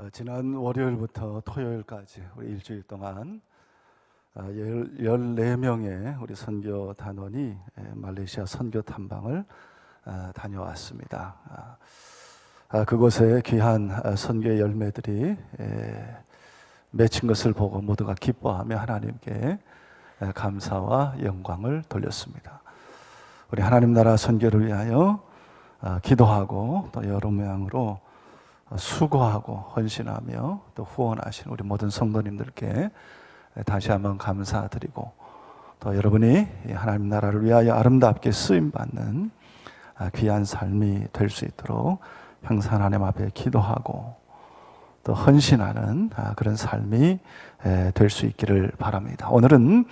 지난 월요일부터 토요일까지 우리 일주일 동안 14명의 우리 선교 단원이 말레이시아 선교 탐방을 다녀왔습니다. 그곳에 귀한 선교의 열매들이 맺힌 것을 보고 모두가 기뻐하며 하나님께 감사와 영광을 돌렸습니다. 우리 하나님 나라 선교를 위하여 기도하고 또 여러 모양으로 수고하고 헌신하며 또 후원하신 우리 모든 성도님들께 다시 한번 감사드리고, 또 여러분이 하나님 나라를 위하여 아름답게 쓰임받는 귀한 삶이 될 수 있도록 항상 하나님 앞에 기도하고 또 헌신하는 그런 삶이 될 수 있기를 바랍니다. 오늘은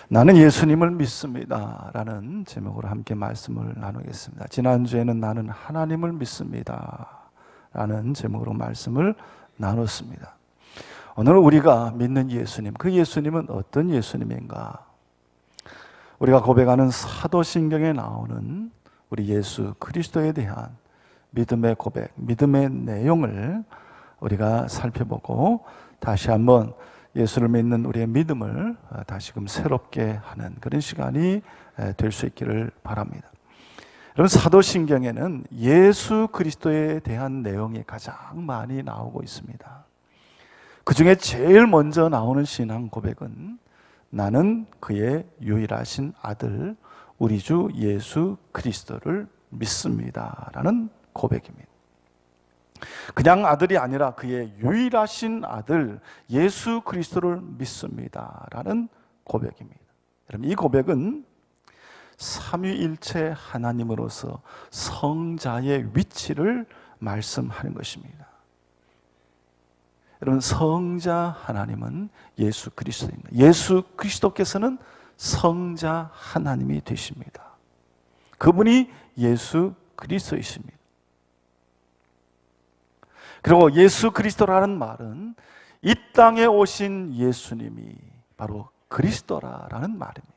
나는 예수님을 믿습니다 라는 제목으로 함께 말씀을 나누겠습니다. 지난주에는 나는 하나님을 믿습니다 라는 제목으로 말씀을 나눴습니다. 오늘 우리가 믿는 예수님, 그 예수님은 어떤 예수님인가? 우리가 고백하는 사도신경에 나오는 우리 예수 그리스도에 대한 믿음의 고백, 믿음의 내용을 우리가 살펴보고 다시 한번 예수를 믿는 우리의 믿음을 다시금 새롭게 하는 그런 시간이 될 수 있기를 바랍니다. 여러분, 사도신경에는 예수 그리스도에 대한 내용이 가장 많이 나오고 있습니다. 그 중에 제일 먼저 나오는 신앙 고백은 나는 그의 유일하신 아들 우리 주 예수 그리스도를 믿습니다 라는 고백입니다. 그냥 아들이 아니라 그의 유일하신 아들 예수 그리스도를 믿습니다 라는 고백입니다. 여러분, 이 고백은 삼위일체 하나님으로서 성자의 위치를 말씀하는 것입니다. 여러분, 성자 하나님은 예수 그리스도입니다. 예수 그리스도께서는 성자 하나님이 되십니다. 그분이 예수 그리스도이십니다. 그리고 예수 그리스도라는 말은 이 땅에 오신 예수님이 바로 그리스도라는 말입니다.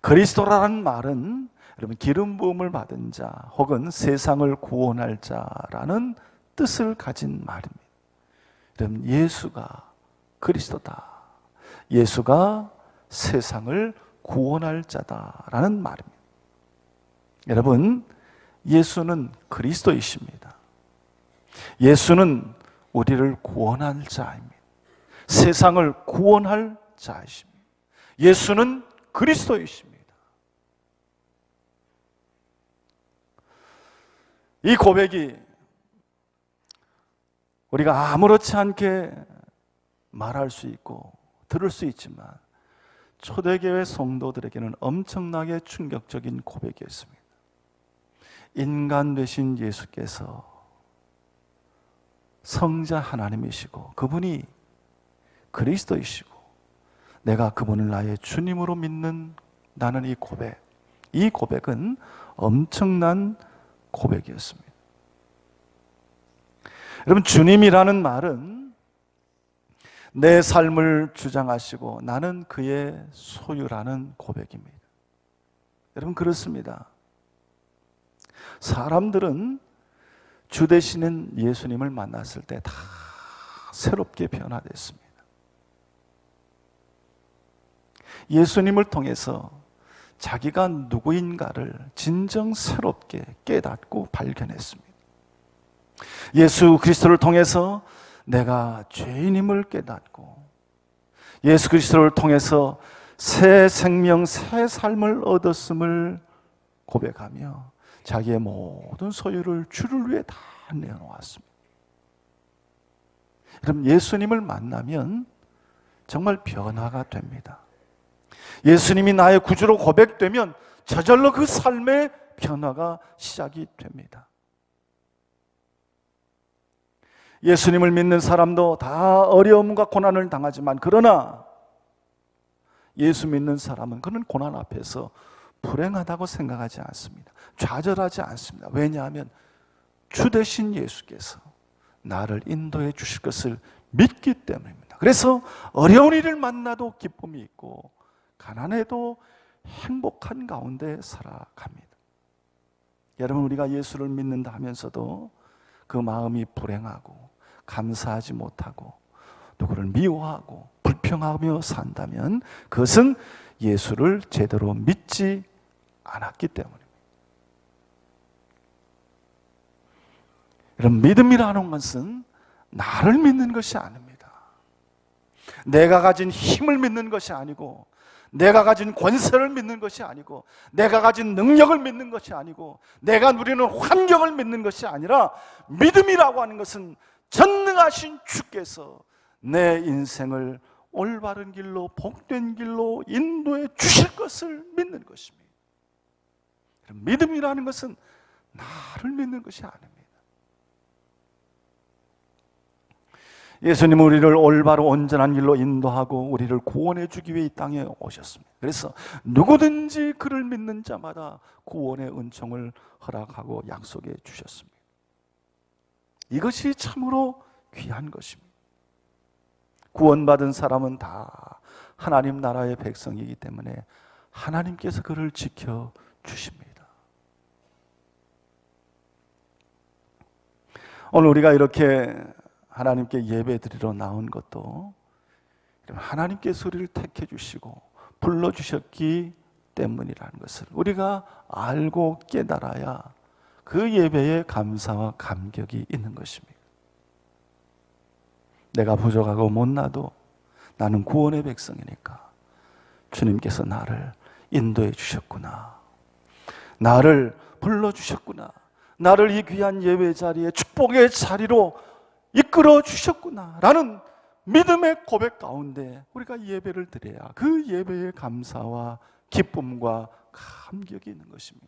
그리스도라는 말은 여러분, 기름 부음을 받은 자 혹은 세상을 구원할 자라는 뜻을 가진 말입니다. 여러분, 예수가 그리스도다, 예수가 세상을 구원할 자다라는 말입니다. 여러분, 예수는 그리스도이십니다. 예수는 우리를 구원할 자입니다. 세상을 구원할 자이십니다. 예수는 그리스도이십니다. 이 고백이 우리가 아무렇지 않게 말할 수 있고 들을 수 있지만 초대교회 성도들에게는 엄청나게 충격적인 고백이었습니다. 인간 되신 예수께서 성자 하나님이시고 그분이 그리스도이시고 내가 그분을 나의 주님으로 믿는 나는 이 고백은 엄청난 고백이었습니다. 여러분, 주님이라는 말은 내 삶을 주장하시고 나는 그의 소유라는 고백입니다. 여러분, 그렇습니다. 사람들은 주 되시는 예수님을 만났을 때 다 새롭게 변화됐습니다. 예수님을 통해서 자기가 누구인가를 진정 새롭게 깨닫고 발견했습니다. 예수 그리스도를 통해서 내가 죄인임을 깨닫고 예수 그리스도를 통해서 새 생명, 새 삶을 얻었음을 고백하며 자기의 모든 소유를 주를 위해 다 내어놓았습니다. 그럼 예수님을 만나면 정말 변화가 됩니다. 예수님이 나의 구주로 고백되면 저절로 그 삶의 변화가 시작이 됩니다. 예수님을 믿는 사람도 다 어려움과 고난을 당하지만, 그러나 예수 믿는 사람은 그런 고난 앞에서 불행하다고 생각하지 않습니다. 좌절하지 않습니다. 왜냐하면 주 되신 예수께서 나를 인도해 주실 것을 믿기 때문입니다. 그래서 어려운 일을 만나도 기쁨이 있고 가난해도 행복한 가운데 살아갑니다. 여러분, 우리가 예수를 믿는다 하면서도 그 마음이 불행하고 감사하지 못하고 누구를 미워하고 불평하며 산다면 그것은 예수를 제대로 믿지 않았기 때문입니다. 이런 믿음이라는 것은 나를 믿는 것이 아닙니다. 내가 가진 힘을 믿는 것이 아니고, 내가 가진 권세를 믿는 것이 아니고, 내가 가진 능력을 믿는 것이 아니고, 내가 누리는 환경을 믿는 것이 아니라, 믿음이라고 하는 것은 전능하신 주께서 내 인생을 올바른 길로, 복된 길로 인도해 주실 것을 믿는 것입니다. 믿음이라는 것은 나를 믿는 것이 아닙니다. 예수님은 우리를 올바로 온전한 길로 인도하고 우리를 구원해 주기 위해 이 땅에 오셨습니다. 그래서 누구든지 그를 믿는 자마다 구원의 은총을 허락하고 약속해 주셨습니다. 이것이 참으로 귀한 것입니다. 구원받은 사람은 다 하나님 나라의 백성이기 때문에 하나님께서 그를 지켜주십니다. 오늘 우리가 이렇게 하나님께 예배 드리러 나온 것도 하나님께서 우리를 택해 주시고 불러주셨기 때문이라는 것을 우리가 알고 깨달아야 그 예배에 감사와 감격이 있는 것입니다. 내가 부족하고 못나도 나는 구원의 백성이니까 주님께서 나를 인도해 주셨구나, 나를 불러주셨구나, 나를 이 귀한 예배 자리에 축복의 자리로 이끌어 주셨구나 라는 믿음의 고백 가운데 우리가 예배를 드려야 그 예배의 감사와 기쁨과 감격이 있는 것입니다.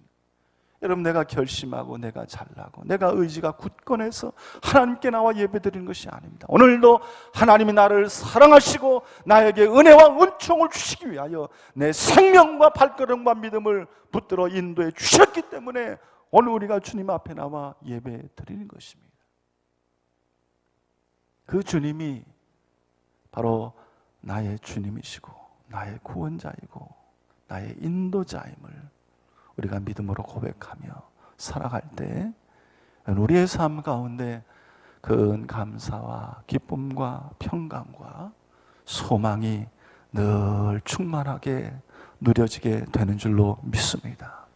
여러분, 내가 결심하고 내가 잘나고 내가 의지가 굳건해서 하나님께 나와 예배 드리는 것이 아닙니다. 오늘도 하나님이 나를 사랑하시고 나에게 은혜와 은총을 주시기 위하여 내 생명과 발걸음과 믿음을 붙들어 인도해 주셨기 때문에 오늘 우리가 주님 앞에 나와 예배 드리는 것입니다. 그 주님이 바로 나의 주님이시고 나의 구원자이고 나의 인도자임을 우리가 믿음으로 고백하며 살아갈 때 우리의 삶 가운데 큰 감사와 기쁨과 평강과 소망이 늘 충만하게 누려지게 되는 줄로 믿습니다.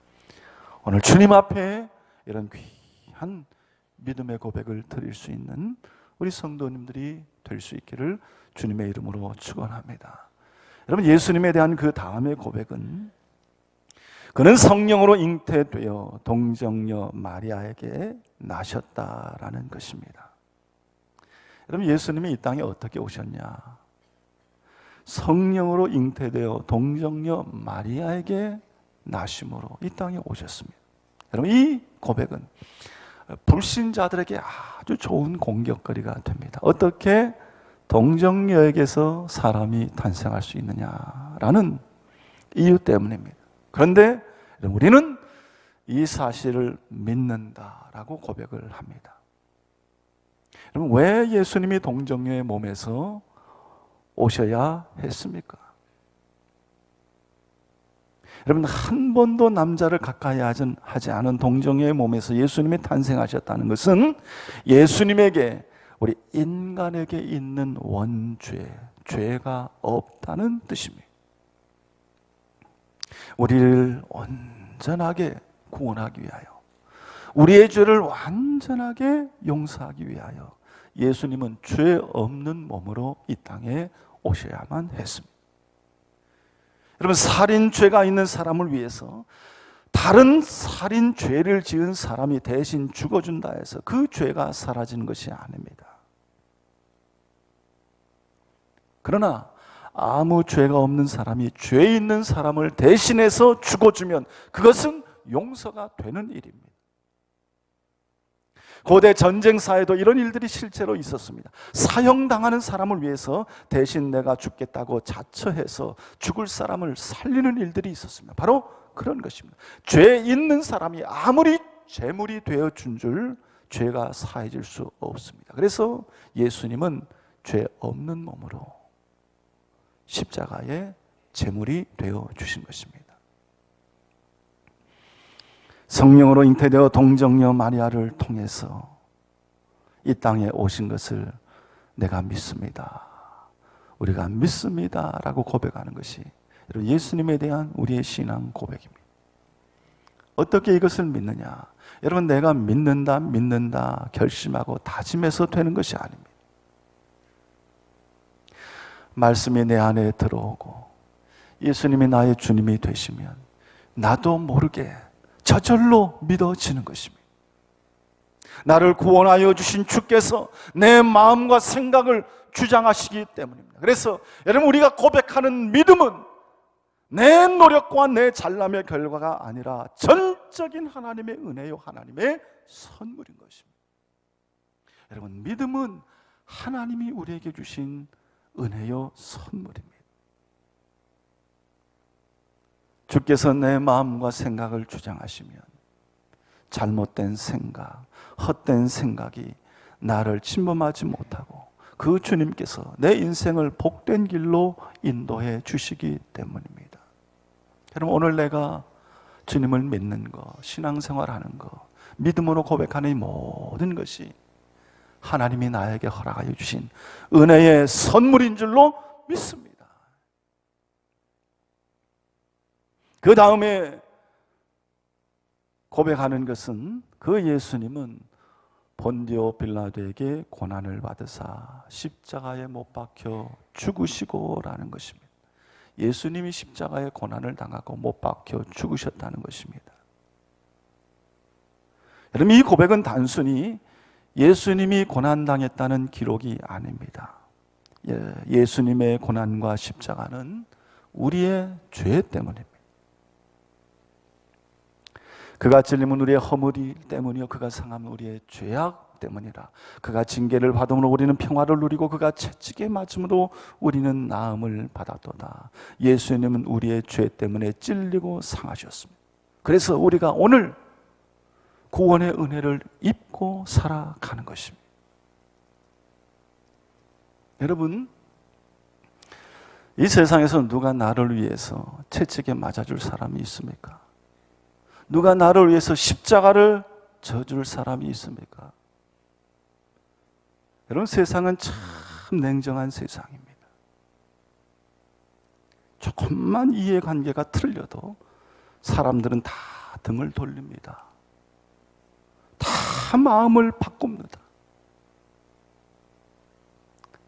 오늘 주님 앞에 이런 귀한 믿음의 고백을 드릴 수 있는 우리 성도님들이 될 수 있기를 주님의 이름으로 축원합니다. 여러분, 예수님에 대한 그 다음의 고백은 그는 성령으로 잉태되어 동정녀 마리아에게 나셨다라는 것입니다. 여러분, 예수님이 이 땅에 어떻게 오셨냐? 성령으로 잉태되어 동정녀 마리아에게 나심으로 이 땅에 오셨습니다. 여러분, 이 고백은 불신자들에게 아주 좋은 공격거리가 됩니다. 어떻게 동정녀에게서 사람이 탄생할 수 있느냐라는 이유 때문입니다. 그런데 우리는 이 사실을 믿는다라고 고백을 합니다. 여러분, 왜 예수님이 동정녀의 몸에서 오셔야 했습니까? 여러분, 한 번도 남자를 가까이 하지 않은 동정녀의 몸에서 예수님이 탄생하셨다는 것은 예수님에게, 우리 인간에게 있는 원죄, 죄가 없다는 뜻입니다. 우리를 온전하게 구원하기 위하여, 우리의 죄를 완전하게 용서하기 위하여 예수님은 죄 없는 몸으로 이 땅에 오셔야만 했습니다. 여러분, 살인죄가 있는 사람을 위해서 다른 살인죄를 지은 사람이 대신 죽어준다 해서 그 죄가 사라지는 것이 아닙니다. 그러나 아무 죄가 없는 사람이 죄 있는 사람을 대신해서 죽어주면 그것은 용서가 되는 일입니다. 고대 전쟁사에도 이런 일들이 실제로 있었습니다. 사형당하는 사람을 위해서 대신 내가 죽겠다고 자처해서 죽을 사람을 살리는 일들이 있었습니다. 바로 그런 것입니다. 죄 있는 사람이 아무리 제물이 되어준 줄 죄가 사해질 수 없습니다. 그래서 예수님은 죄 없는 몸으로 십자가에 제물이 되어주신 것입니다. 성령으로 잉태되어 동정녀 마리아를 통해서 이 땅에 오신 것을 내가 믿습니다. 우리가 믿습니다 라고 고백하는 것이 예수님에 대한 우리의 신앙 고백입니다. 어떻게 이것을 믿느냐? 여러분, 내가 믿는다 결심하고 다짐해서 되는 것이 아닙니다. 말씀이 내 안에 들어오고 예수님이 나의 주님이 되시면 나도 모르게 저절로 믿어지는 것입니다. 나를 구원하여 주신 주께서 내 마음과 생각을 주장하시기 때문입니다. 그래서 여러분, 우리가 고백하는 믿음은 내 노력과 내 잘남의 결과가 아니라 전적인 하나님의 은혜요, 하나님의 선물인 것입니다. 여러분, 믿음은 하나님이 우리에게 주신 은혜요, 선물입니다. 주께서 내 마음과 생각을 주장하시면 잘못된 생각, 헛된 생각이 나를 침범하지 못하고 그 주님께서 내 인생을 복된 길로 인도해 주시기 때문입니다. 여러분, 오늘 내가 주님을 믿는 것, 신앙생활하는 것, 믿음으로 고백하는 이 모든 것이 하나님이 나에게 허락하여 주신 은혜의 선물인 줄로 믿습니다. 그 다음에 고백하는 것은 그 예수님은 본디오 빌라도에게 고난을 받으사 십자가에 못 박혀 죽으시고라는 것입니다. 예수님이 십자가에 고난을 당하고 못 박혀 죽으셨다는 것입니다. 여러분, 이 고백은 단순히 예수님이 고난당했다는 기록이 아닙니다. 예수님의 고난과 십자가는 우리의 죄 때문입니다. 그가 찔림은 우리의 허물이 때문이요 그가 상함은 우리의 죄악 때문이라. 그가 징계를 받음으로 우리는 평화를 누리고 그가 채찍에 맞음으로 우리는 나음을 받았도다. 예수님은 우리의 죄 때문에 찔리고 상하셨습니다. 그래서 우리가 오늘 구원의 은혜를 입고 살아가는 것입니다. 여러분, 이 세상에서 누가 나를 위해서 채찍에 맞아줄 사람이 있습니까? 누가 나를 위해서 십자가를 져줄 사람이 있습니까? 여러분, 세상은 참 냉정한 세상입니다. 조금만 이해관계가 틀려도 사람들은 다 등을 돌립니다. 다 마음을 바꿉니다.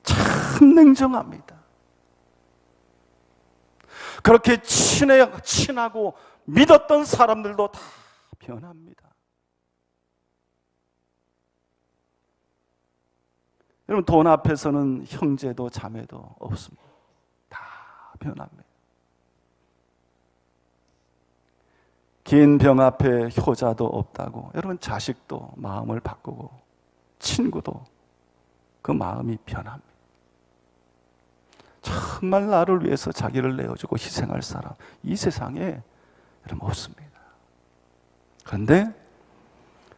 참 냉정합니다. 그렇게 친하고 믿었던 사람들도 다 변합니다. 여러분, 돈 앞에서는 형제도 자매도 없습니다. 다 변합니다. 긴 병 앞에 효자도 없다고. 여러분, 자식도 마음을 바꾸고 친구도 그 마음이 변합니다. 정말 나를 위해서 자기를 내어주고 희생할 사람, 이 세상에 여러분 없습니다. 그런데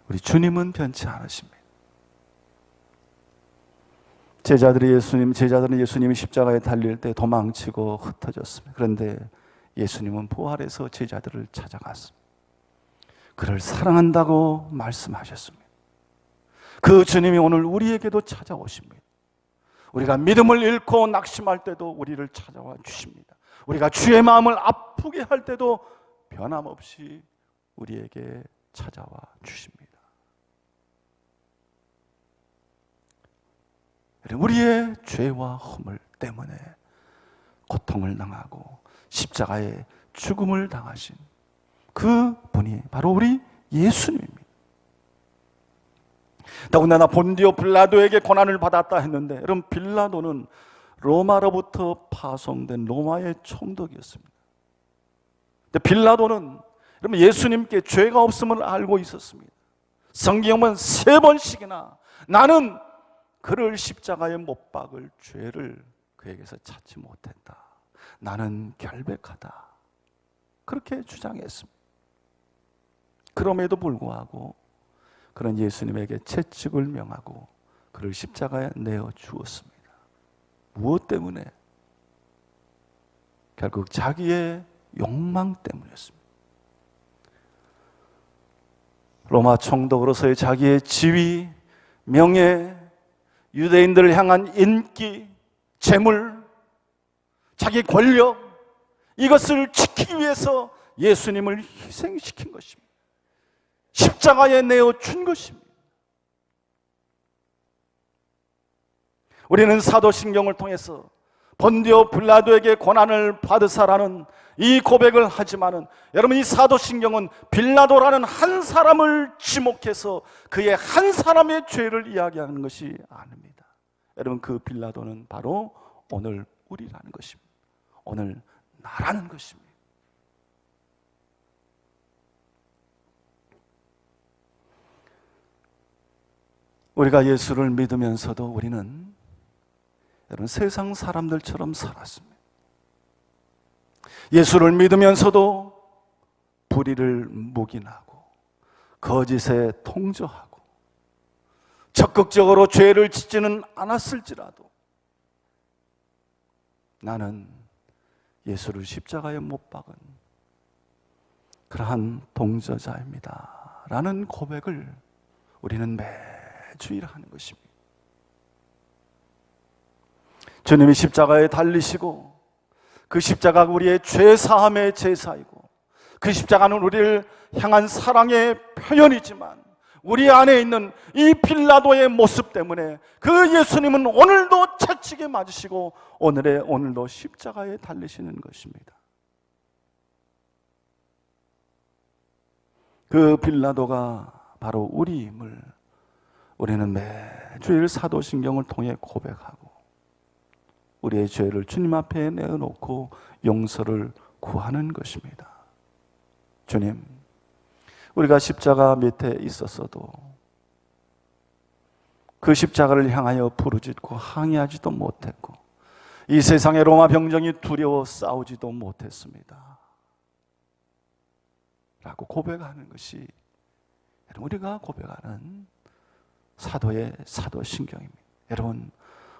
우리 주님은 변치 않으십니다. 제자들은 예수님이 십자가에 달릴 때 도망치고 흩어졌습니다. 그런데 예수님은 부활해서 제자들을 찾아갔습니다. 그를 사랑한다고 말씀하셨습니다. 그 주님이 오늘 우리에게도 찾아오십니다. 우리가 믿음을 잃고 낙심할 때도 우리를 찾아와 주십니다. 우리가 주의 마음을 아프게 할 때도 변함없이 우리에게 찾아와 주십니다. 우리의 죄와 허물 때문에 고통을 당하고 십자가에 죽음을 당하신 그 분이 바로 우리 예수님입니다. 더군다나 본디오 빌라도에게 고난을 받았다 했는데, 여러분, 빌라도는 로마로부터 파송된 로마의 총독이었습니다. 근데 빌라도는 여러분 예수님께 죄가 없음을 알고 있었습니다. 성경은 3번씩이나 나는 그를 십자가에 못 박을 죄를 그에게서 찾지 못했다. 나는 결백하다. 그렇게 주장했습니다. 그럼에도 불구하고 그런 예수님에게 채찍을 명하고 그를 십자가에 내어 주었습니다. 무엇 때문에? 결국 자기의 욕망 때문이었습니다. 로마 총독으로서의 자기의 지위, 명예, 유대인들을 향한 인기, 재물, 자기 권력, 이것을 지키기 위해서 예수님을 희생시킨 것입니다. 십자가에 내어준 것입니다. 우리는 사도신경을 통해서 본디오 빌라도에게 고난을 받으사라는 이 고백을 하지만은, 여러분, 이 사도신경은 빌라도라는 한 사람을 지목해서 그의 한 사람의 죄를 이야기하는 것이 아닙니다. 여러분, 그 빌라도는 바로 오늘 우리라는 것입니다. 오늘 나라는 것입니다. 우리가 예수를 믿으면서도 우리는 여러분 세상 사람들처럼 살았습니다. 예수를 믿으면서도 불의를 묵인하고 거짓에 통조하고 적극적으로 죄를 짓지는 않았을지라도 나는 예수를 십자가에 못 박은 그러한 동저자입니다 라는 고백을 우리는 매주일 하는 것입니다. 주님이 십자가에 달리시고 그 십자가가 우리의 죄사함의 제사이고 그 십자가는 우리를 향한 사랑의 표현이지만 우리 안에 있는 이 빌라도의 모습 때문에 그 예수님은 오늘도 채찍에 맞으시고 오늘도 십자가에 달리시는 것입니다. 그 빌라도가 바로 우리임을 우리는 매주일 사도신경을 통해 고백하고 우리의 죄를 주님 앞에 내어놓고 용서를 구하는 것입니다. 주님, 우리가 십자가 밑에 있었어도 그 십자가를 향하여 부르짖고 항의하지도 못했고 이 세상의 로마 병정이 두려워 싸우지도 못했습니다 라고 고백하는 것이 우리가 고백하는 사도의 사도신경입니다. 여러분,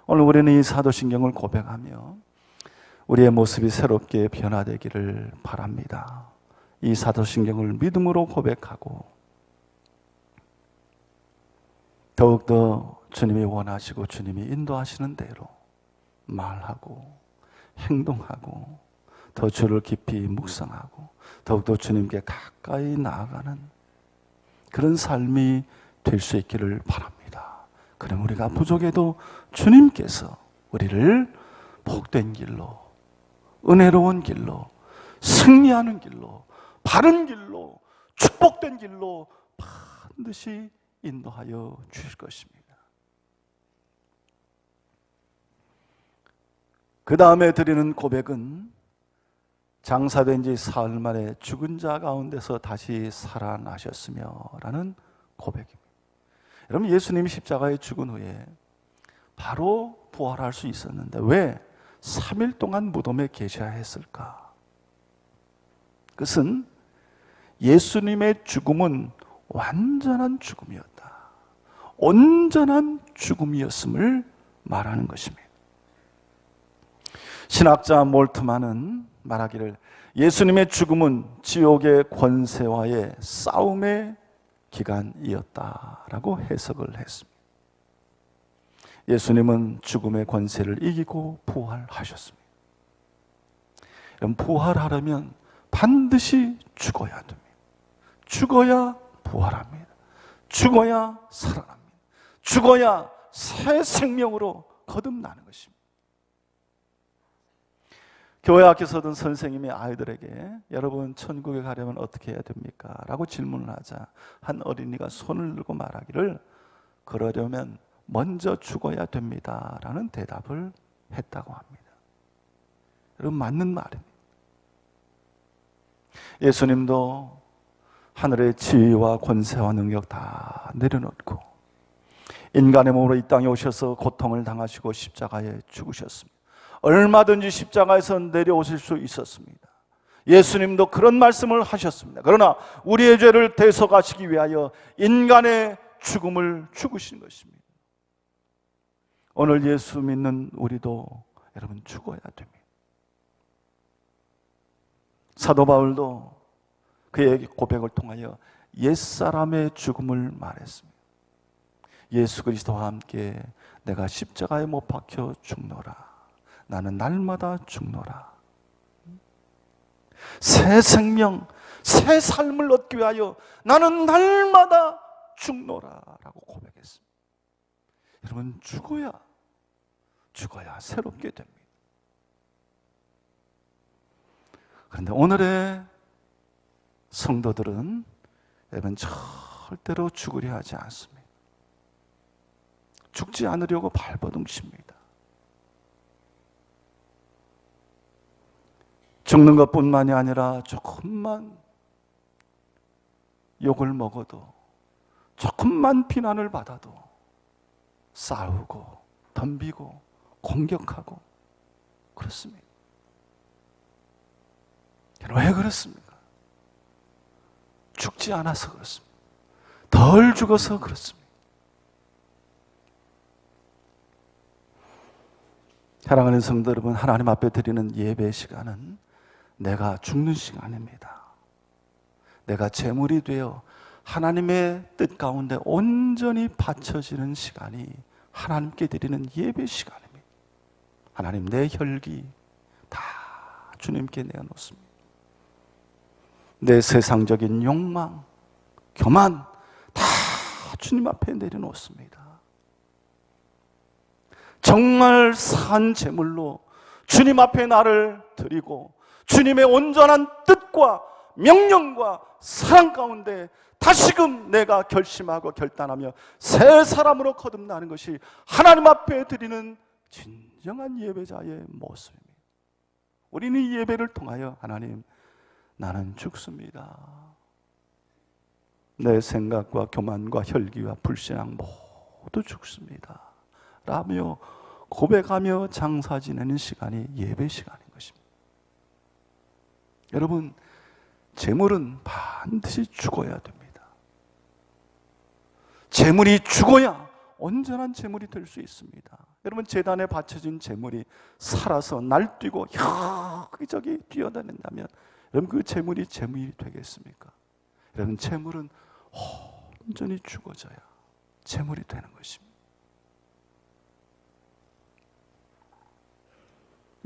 오늘 우리는 이 사도신경을 고백하며 우리의 모습이 새롭게 변화되기를 바랍니다. 이 사도신경을 믿음으로 고백하고 더욱더 주님이 원하시고 주님이 인도하시는 대로 말하고 행동하고 더 주를 깊이 묵상하고 더욱더 주님께 가까이 나아가는 그런 삶이 될 수 있기를 바랍니다. 그럼 우리가 부족해도 주님께서 우리를 복된 길로, 은혜로운 길로, 승리하는 길로, 바른 길로, 축복된 길로 반드시 인도하여 주실 것입니다. 그 다음에 드리는 고백은 장사된 지 사흘 만에 죽은 자 가운데서 다시 살아나셨으며 라는 고백입니다. 여러분, 예수님이 십자가에 죽은 후에 바로 부활할 수 있었는데 왜 3일 동안 무덤에 계셔야 했을까? 그것은 예수님의 죽음은 완전한 죽음이었다, 온전한 죽음이었음을 말하는 것입니다. 신학자 몰트만은 말하기를 예수님의 죽음은 지옥의 권세와의 싸움의 기간이었다라고 해석을 했습니다. 예수님은 죽음의 권세를 이기고 부활하셨습니다. 부활하려면 반드시 죽어야 됩니다. 죽어야 부활합니다. 죽어야 살아납니다. 죽어야 새 생명으로 거듭나는 것입니다. 교회 앞에서든 선생님이 아이들에게 여러분 천국에 가려면 어떻게 해야 됩니까? 라고 질문을 하자 한 어린이가 손을 들고 말하기를 그러려면 먼저 죽어야 됩니다 라는 대답을 했다고 합니다. 여러분, 맞는 말입니다. 예수님도 하늘의 지위와 권세와 능력 다 내려놓고 인간의 몸으로 이 땅에 오셔서 고통을 당하시고 십자가에 죽으셨습니다. 얼마든지 십자가에서 내려오실 수 있었습니다. 예수님도 그런 말씀을 하셨습니다. 그러나 우리의 죄를 대속하시기 위하여 인간의 죽음을 죽으신 것입니다. 오늘 예수 믿는 우리도 여러분 죽어야 됩니다. 사도 바울도 그의 고백을 통하여 옛사람의 죽음을 말했습니다. 예수 그리스도와 함께 내가 십자가에 못 박혀 죽노라. 나는 날마다 죽노라. 새 생명, 새 삶을 얻기 위하여 나는 날마다 죽노라 라고 고백했습니다. 여러분, 죽어야 새롭게 됩니다. 그런데 오늘의 성도들은 여러분 절대로 죽으려 하지 않습니다. 죽지 않으려고 발버둥칩니다. 죽는 것뿐만이 아니라 조금만 욕을 먹어도, 조금만 비난을 받아도 싸우고 덤비고 공격하고 그렇습니다. 왜 그렇습니까? 죽지 않아서 그렇습니다. 덜 죽어서 그렇습니다. 사랑하는 성도 여러분, 하나님 앞에 드리는 예배 시간은 내가 죽는 시간입니다. 내가 제물이 되어 하나님의 뜻 가운데 온전히 바쳐지는 시간이 하나님께 드리는 예배 시간입니다. 하나님, 내 혈기 다 주님께 내어놓습니다. 내 세상적인 욕망, 교만 다 주님 앞에 내려놓습니다. 정말 산 제물로 주님 앞에 나를 드리고 주님의 온전한 뜻과 명령과 사랑 가운데 다시금 내가 결심하고 결단하며 새 사람으로 거듭나는 것이 하나님 앞에 드리는 진정한 예배자의 모습입니다. 우리는 이 예배를 통하여 하나님, 나는 죽습니다. 내 생각과 교만과 혈기와 불신앙 모두 죽습니다 라며 고백하며 장사 지내는 시간이 예배 시간인 것입니다. 여러분, 재물은 반드시 죽어야 됩니다. 재물이 죽어야 온전한 재물이 될 수 있습니다. 여러분, 제단에 바쳐진 재물이 살아서 날뛰고 여기저기 뛰어다닌다면 여러분, 그 재물이 재물이 되겠습니까? 여러분, 재물은 온전히 죽어져야 재물이 되는 것입니다.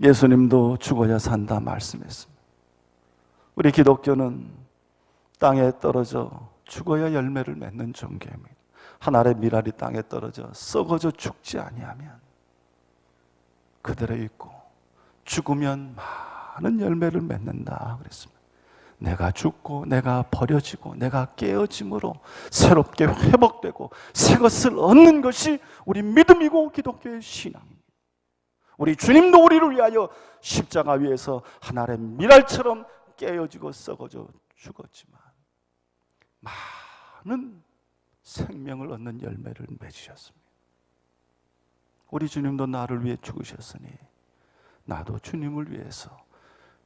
예수님도 죽어야 산다 말씀했습니다. 우리 기독교는 땅에 떨어져 죽어야 열매를 맺는 종교입니다. 한 알의 밀알이 땅에 떨어져 썩어져 죽지 아니하면 그대로 있고 죽으면 많은 열매를 맺는다 그랬습니다. 내가 죽고 내가 버려지고 내가 깨어짐으로 새롭게 회복되고 새 것을 얻는 것이 우리 믿음이고 기독교의 신앙입니다. 우리 주님도 우리를 위하여 십자가 위에서 한 알의 밀알처럼 깨어지고 썩어져 죽었지만 많은 생명을 얻는 열매를 맺으셨습니다. 우리 주님도 나를 위해 죽으셨으니 나도 주님을 위해서,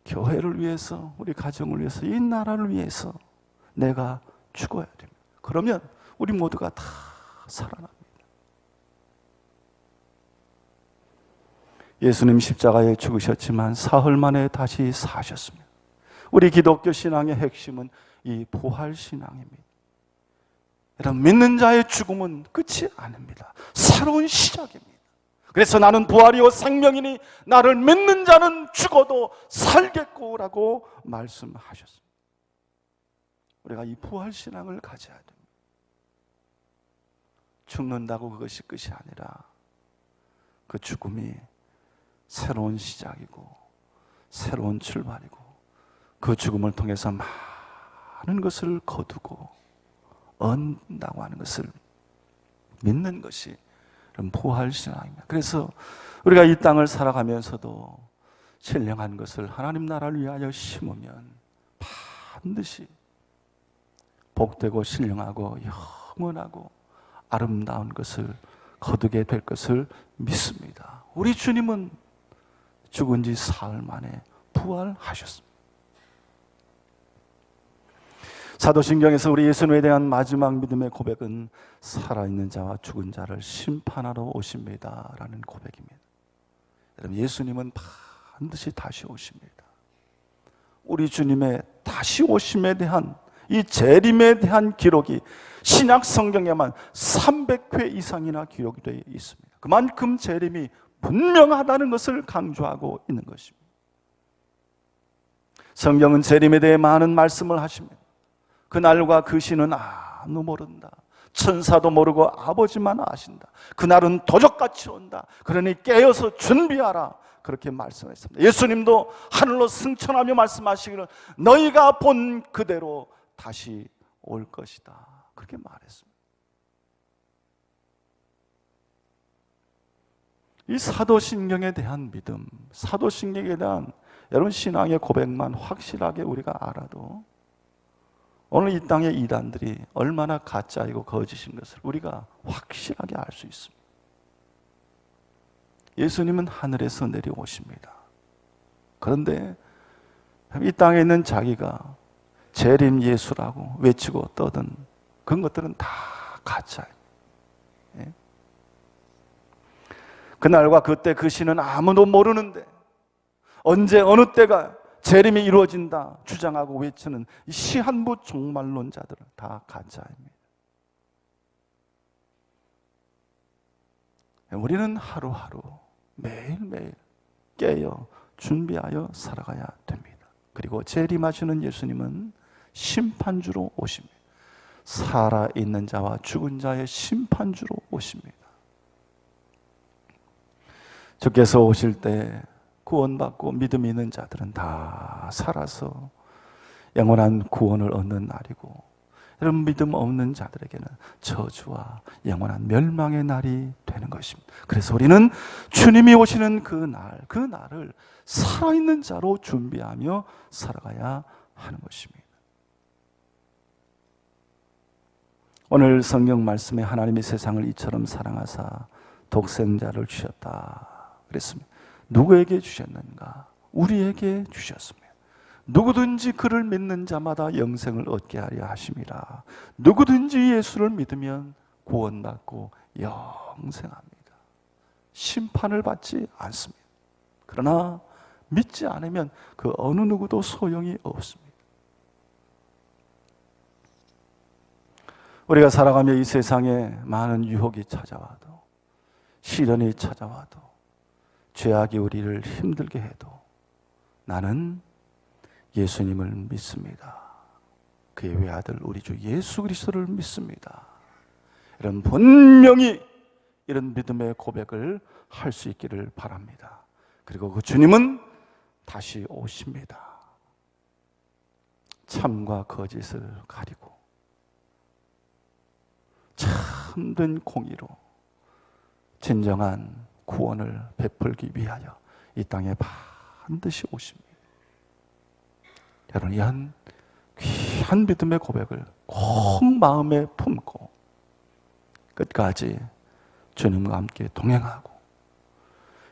교회를 위해서, 우리 가정을 위해서, 이 나라를 위해서 내가 죽어야 됩니다. 그러면 우리 모두가 다 살아납니다. 예수님 십자가에 죽으셨지만 사흘 만에 다시 사셨습니다. 우리 기독교 신앙의 핵심은 이 부활 신앙입니다. 여러분, 믿는 자의 죽음은 끝이 아닙니다. 새로운 시작입니다. 그래서 나는 부활이요 생명이니 나를 믿는 자는 죽어도 살겠고라고 말씀하셨습니다. 우리가 이 부활 신앙을 가져야 됩니다. 죽는다고 그것이 끝이 아니라 그 죽음이 새로운 시작이고 새로운 출발이고 그 죽음을 통해서 많은 것을 거두고 얻는다고 하는 것을 믿는 것이 부활신앙입니다. 그래서 우리가 이 땅을 살아가면서도 신령한 것을 하나님 나라를 위하여 심으면 반드시 복되고 신령하고 영원하고 아름다운 것을 거두게 될 것을 믿습니다. 우리 주님은 죽은 지 사흘 만에 부활하셨습니다. 사도신경에서 우리 예수님에 대한 마지막 믿음의 고백은 살아있는 자와 죽은 자를 심판하러 오십니다 라는 고백입니다. 여러분, 예수님은 반드시 다시 오십니다. 우리 주님의 다시 오심에 대한 이 재림에 대한 기록이 신약 성경에만 300회 이상이나 기록이 되어 있습니다. 그만큼 재림이 분명하다는 것을 강조하고 있는 것입니다. 성경은 재림에 대해 많은 말씀을 하십니다. 그날과 그 시는 아무 모른다. 천사도 모르고 아버지만 아신다. 그날은 도적같이 온다. 그러니 깨어서 준비하라. 그렇게 말씀했습니다. 예수님도 하늘로 승천하며 말씀하시기를 너희가 본 그대로 다시 올 것이다. 그렇게 말했습니다. 이 사도신경에 대한 믿음, 사도신경에 대한 여러분 신앙의 고백만 확실하게 우리가 알아도 오늘 이 땅의 이단들이 얼마나 가짜이고 거짓인 것을 우리가 확실하게 알 수 있습니다. 예수님은 하늘에서 내려오십니다. 그런데 이 땅에 있는 자기가 재림 예수라고 외치고 떠든 그런 것들은 다 가짜예요. 예? 그날과 그때 그 시는 아무도 모르는데 언제 어느 때가 재림이 이루어진다 주장하고 외치는 이 시한부 종말론자들은 다 가짜입니다. 우리는 하루하루 매일매일 깨어 준비하여 살아가야 됩니다. 그리고 재림하시는 예수님은 심판주로 오십니다. 살아있는 자와 죽은 자의 심판주로 오십니다. 주께서 오실 때 구원받고 믿음이 있는 자들은 다 살아서 영원한 구원을 얻는 날이고, 이런 믿음 없는 자들에게는 저주와 영원한 멸망의 날이 되는 것입니다. 그래서 우리는 주님이 오시는 그 날을 살아있는 자로 준비하며 살아가야 하는 것입니다. 오늘 성경 말씀에 하나님이 세상을 이처럼 사랑하사 독생자를 주셨다 그랬습니다. 누구에게 주셨는가? 우리에게 주셨습니다. 누구든지 그를 믿는 자마다 영생을 얻게 하려 하심이라. 누구든지 예수를 믿으면 구원받고 영생합니다. 심판을 받지 않습니다. 그러나 믿지 않으면 그 어느 누구도 소용이 없습니다. 우리가 살아가며 이 세상에 많은 유혹이 찾아와도, 시련이 찾아와도, 죄악이 우리를 힘들게 해도 나는 예수님을 믿습니다. 그의 외아들 우리 주 예수 그리스도를 믿습니다. 이런 분명히 이런 믿음의 고백을 할 수 있기를 바랍니다. 그리고 그 주님은 다시 오십니다. 참과 거짓을 가리고 참된 공의로 진정한 구원을 베풀기 위하여 이 땅에 반드시 오십니다. 여러분, 이한 귀한 믿음의 고백을 꼭 마음에 품고 끝까지 주님과 함께 동행하고,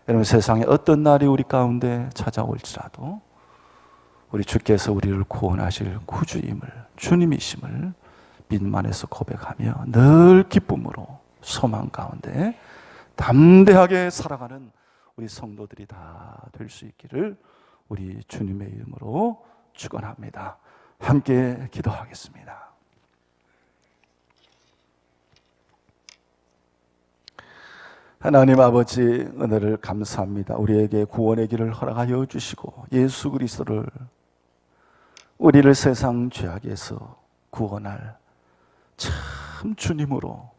여러분, 세상에 어떤 날이 우리 가운데 찾아올지라도 우리 주께서 우리를 구원하실 구주임을, 주님이심을 믿음 안에서 고백하며 늘 기쁨으로 소망 가운데 담대하게 살아가는 우리 성도들이 다 될 수 있기를 우리 주님의 이름으로 축원합니다. 함께 기도하겠습니다. 하나님 아버지, 은혜를 감사합니다. 우리에게 구원의 길을 허락하여 주시고 예수 그리스도를 우리를 세상 죄악에서 구원할 참 주님으로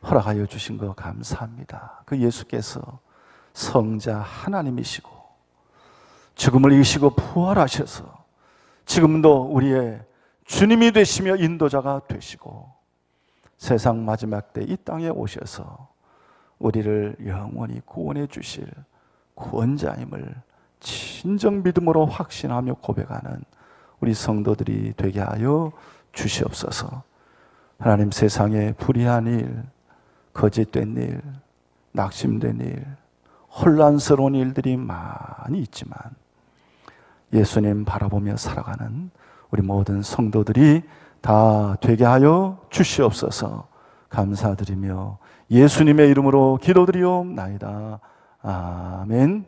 허락하여 주신 것 감사합니다. 그 예수께서 성자 하나님이시고 죽음을 이기시고 부활하셔서 지금도 우리의 주님이 되시며 인도자가 되시고 세상 마지막 때 이 땅에 오셔서 우리를 영원히 구원해 주실 구원자임을 진정 믿음으로 확신하며 고백하는 우리 성도들이 되게 하여 주시옵소서. 하나님, 세상에 불의한 일, 거짓된 일, 낙심된 일, 혼란스러운 일들이 많이 있지만 예수님 바라보며 살아가는 우리 모든 성도들이 다 되게 하여 주시옵소서. 감사드리며 예수님의 이름으로 기도드리옵나이다. 아멘.